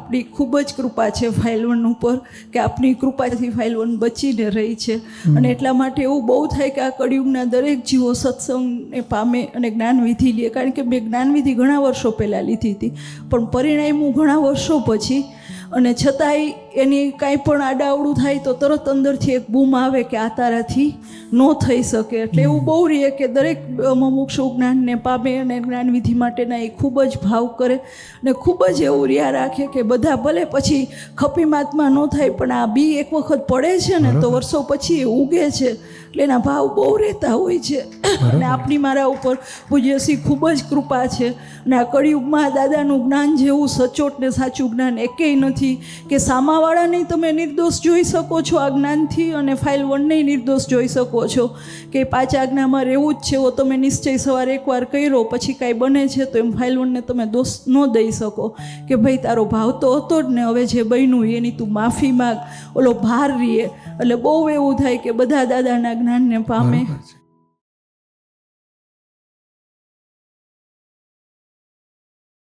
આપણી ખૂબ જ કૃપા છે ફાઇલ 1 ઉપર કે આપની કૃપાથી ફાઇલ 1 બચીને રહી છે. અને એટલા માટે એવું બહુ થાય કે આ કળિયુગના દરેક જીવો સત્સંગને પામે અને જ્ઞાનવિધિ લે. કારણ કે મેં જ્ઞાનવિધિ ઘણા વર્ષો પહેલાં લીધી હતી, પણ પરિણામ ઘણા વર્ષો પછી, અને છતાંય એની કાંઈ પણ આડાવડું થાય તો તરત અંદરથી એક બૂમ આવે કે આ તારાથી ન થઈ શકે. એટલે એવું બહુ રહે કે દરેક મુમુક્ષુ જ્ઞાનને પામે અને જ્ઞાનવિધિ માટેના એ ખૂબ જ ભાવ કરે અને ખૂબ જ એવું રહ્યા રાખે કે બધા ભલે પછી ખપીમાતમાં ન થાય, પણ આ બી એક વખત પડે છે ને તો વર્ષો પછી એ ઉગે છે. એટલે એના ભાવ બહુ રહેતા હોય છે. અને આપણી મારા ઉપર પૂજ્યશ્રી ખૂબ જ કૃપા છે. અને આ કળિયુગમાં દાદાનું જ્ઞાન જેવું સચોટ ને સાચું જ્ઞાન એકેય નથી કે સામાવાળાને તમે નિર્દોષ જોઈ શકો છો આ જ્ઞાનથી, અને ફાઇલ 1ને નિર્દોષ જોઈ શકો છો કે 5 આજ્ઞામાં રહેવું જ છે. એવો તમે નિશ્ચય સવારે એકવાર કર્યો, પછી કાંઈ બને છે તો એમ ફાઇલ 1ને તમે દોષ ન દઈ શકો કે ભાઈ તારો ભાવ તો હતો જ ને, હવે જે બન્યું એની તું માફી માગ, ઓલો ભાર રહીએ. એટલે બહુ એવું થાય કે બધા દાદાના જ્ઞાનને પામે.